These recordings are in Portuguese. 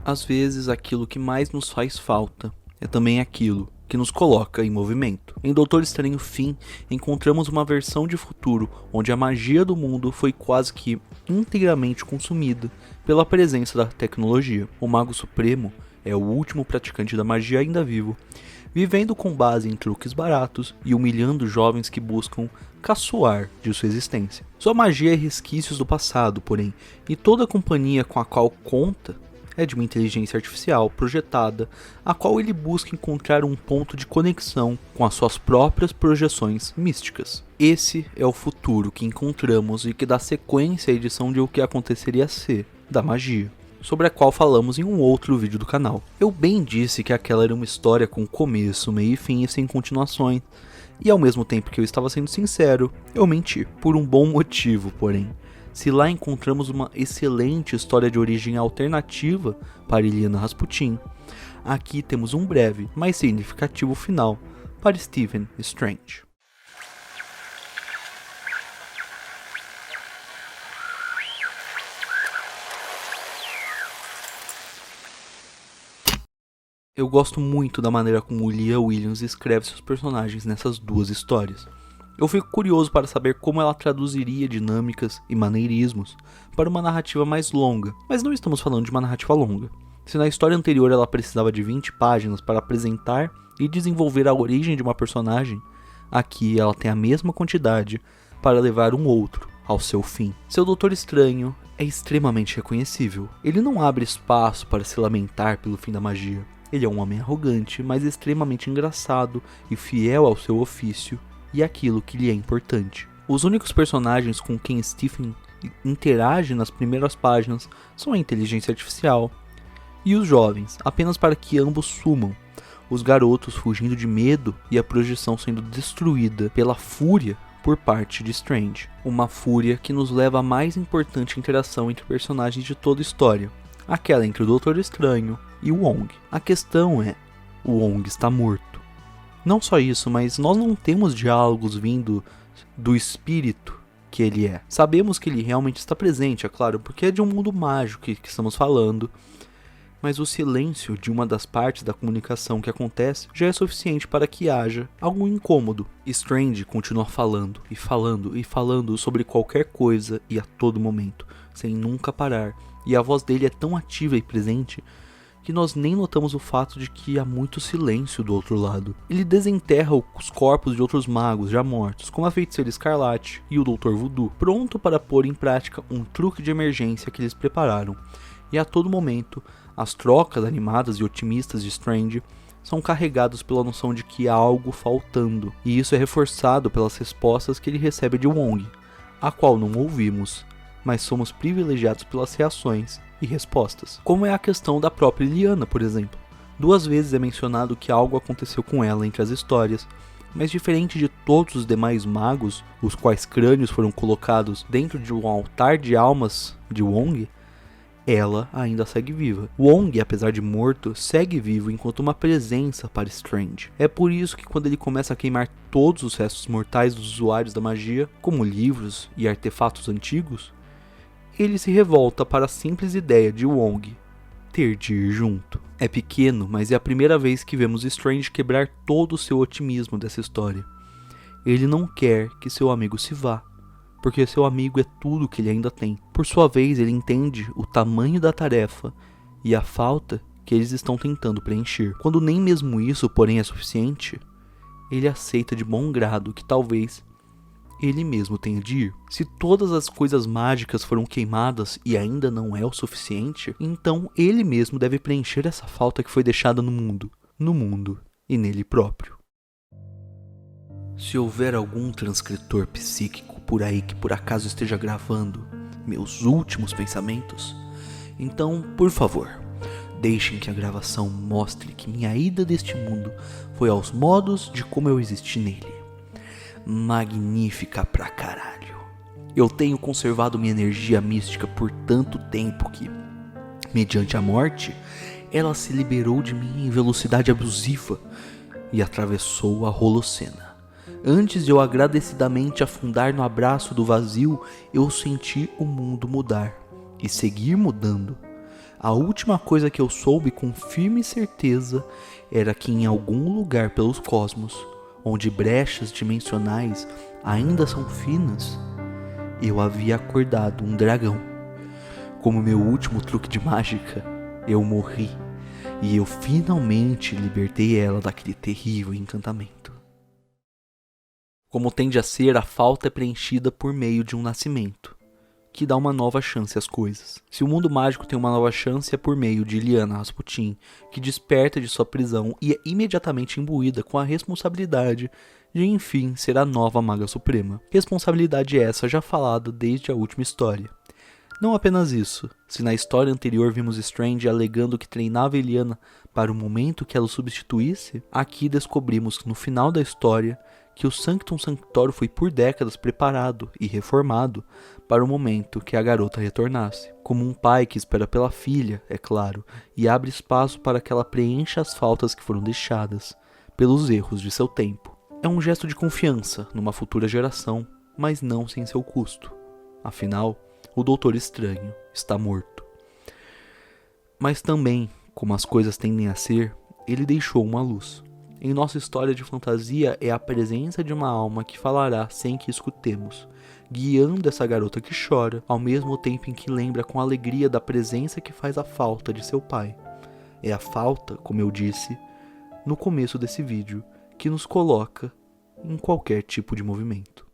Às vezes, aquilo que mais nos faz falta é também aquilo que nos coloca em movimento. Em Doutor Estranho Fim, encontramos uma versão de futuro onde a magia do mundo foi quase que inteiramente consumida pela presença da tecnologia. O Mago Supremo é o último praticante da magia ainda vivo, vivendo com base em truques baratos e humilhando jovens que buscam caçoar de sua existência. Sua magia é resquícios do passado, porém, e toda a companhia com a qual conta é de uma inteligência artificial projetada, a qual ele busca encontrar um ponto de conexão com as suas próprias projeções místicas. Esse é o futuro que encontramos e que dá sequência à edição de O que aconteceria ser da magia, sobre a qual falamos em um outro vídeo do canal. Eu bem disse que aquela era uma história com começo, meio e fim e sem continuações, e ao mesmo tempo que eu estava sendo sincero, eu menti, por um bom motivo, porém. Se lá encontramos uma excelente história de origem alternativa para Illyana Rasputin, aqui temos um breve, mas significativo final para Stephen Strange. Eu gosto muito da maneira como Leah Williams escreve seus personagens nessas duas histórias. Eu fico curioso para saber como ela traduziria dinâmicas e maneirismos para uma narrativa mais longa, mas não estamos falando de uma narrativa longa. Se na história anterior ela precisava de 20 páginas para apresentar e desenvolver a origem de uma personagem, aqui ela tem a mesma quantidade para levar um outro ao seu fim. Seu Doutor Estranho é extremamente reconhecível. Ele não abre espaço para se lamentar pelo fim da magia. Ele é um homem arrogante, mas extremamente engraçado e fiel ao seu ofício e aquilo que lhe é importante. Os únicos personagens com quem Stephen interage nas primeiras páginas são a inteligência artificial e os jovens, apenas para que ambos sumam, os garotos fugindo de medo e a projeção sendo destruída pela fúria por parte de Strange. Uma fúria que nos leva à mais importante interação entre personagens de toda a história, aquela entre o Doutor Estranho e o Wong. A questão é, o Wong está morto. Não só isso, mas nós não temos diálogos vindo do espírito que ele é. Sabemos que ele realmente está presente, é claro, porque é de um mundo mágico que estamos falando, mas o silêncio de uma das partes da comunicação que acontece já é suficiente para que haja algo incômodo. Strange continua falando e falando e falando sobre qualquer coisa e a todo momento, sem nunca parar, e a voz dele é tão ativa e presente que nós nem notamos o fato de que há muito silêncio do outro lado. Ele desenterra os corpos de outros magos já mortos, como a Feiticeira Escarlate e o Dr. Voodoo, pronto para pôr em prática um truque de emergência que eles prepararam. E a todo momento, as trocas animadas e otimistas de Strange são carregadas pela noção de que há algo faltando, e isso é reforçado pelas respostas que ele recebe de Wong, a qual não ouvimos, mas somos privilegiados pelas reações e respostas. Como é a questão da própria Illyana, por exemplo. 2 vezes é mencionado que algo aconteceu com ela entre as histórias, mas diferente de todos os demais magos, os quais crânios foram colocados dentro de um altar de almas de Wong, ela ainda segue viva. Wong, apesar de morto, segue vivo enquanto uma presença para Strange. É por isso que quando ele começa a queimar todos os restos mortais dos usuários da magia, como livros e artefatos antigos, ele se revolta para a simples ideia de Wong ter de ir junto. É pequeno, mas é a primeira vez que vemos Strange quebrar todo o seu otimismo dessa história. Ele não quer que seu amigo se vá, porque seu amigo é tudo que ele ainda tem. Por sua vez, ele entende o tamanho da tarefa e a falta que eles estão tentando preencher. Quando nem mesmo isso, porém, é suficiente, ele aceita de bom grado que talvez ele mesmo tenha de ir. Se todas as coisas mágicas foram queimadas e ainda não é o suficiente, então ele mesmo deve preencher essa falta que foi deixada no mundo e nele próprio. Se houver algum transcritor psíquico por aí que por acaso esteja gravando meus últimos pensamentos, então, por favor, deixem que a gravação mostre que minha ida deste mundo foi aos modos de como eu existi nele. Magnífica pra caralho. Eu tenho conservado minha energia mística por tanto tempo que, mediante a morte, ela se liberou de mim em velocidade abusiva e atravessou a Holocena. Antes de eu agradecidamente afundar no abraço do vazio, eu senti o mundo mudar e seguir mudando. A última coisa que eu soube com firme certeza era que em algum lugar pelos cosmos, onde brechas dimensionais ainda são finas, eu havia acordado um dragão. Como meu último truque de mágica, eu morri e eu finalmente libertei ela daquele terrível encantamento. Como tende a ser, a falta é preenchida por meio de um nascimento, que dá uma nova chance às coisas. Se o mundo mágico tem uma nova chance é por meio de Illyana Rasputin, que desperta de sua prisão e é imediatamente imbuída com a responsabilidade de enfim ser a nova Maga Suprema. Responsabilidade essa já falada desde a última história. Não apenas isso, se na história anterior vimos Strange alegando que treinava Illyana para o momento que ela o substituísse, aqui descobrimos que no final da história que o Sanctum Sanctorum foi por décadas preparado e reformado para o momento que a garota retornasse. Como um pai que espera pela filha, é claro, e abre espaço para que ela preencha as faltas que foram deixadas pelos erros de seu tempo. É um gesto de confiança numa futura geração, mas não sem seu custo. Afinal, o Doutor Estranho está morto. Mas também, como as coisas tendem a ser, ele deixou uma luz. Em nossa história de fantasia é a presença de uma alma que falará sem que escutemos, guiando essa garota que chora, ao mesmo tempo em que lembra com alegria da presença que faz a falta de seu pai. É a falta, como eu disse, no começo desse vídeo, que nos coloca em qualquer tipo de movimento.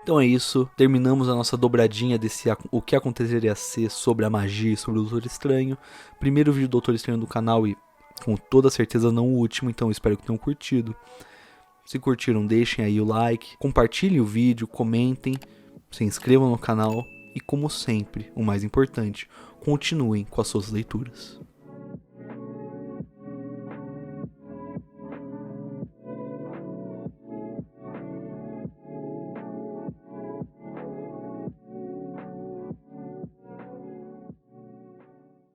Então é isso, terminamos a nossa dobradinha desse o que aconteceria ser sobre a magia e sobre o Doutor Estranho. Primeiro vídeo do Doutor Estranho do canal e com toda certeza não o último, então espero que tenham curtido. Se curtiram, deixem aí o like, compartilhem o vídeo, comentem, se inscrevam no canal e, como sempre, o mais importante, continuem com as suas leituras.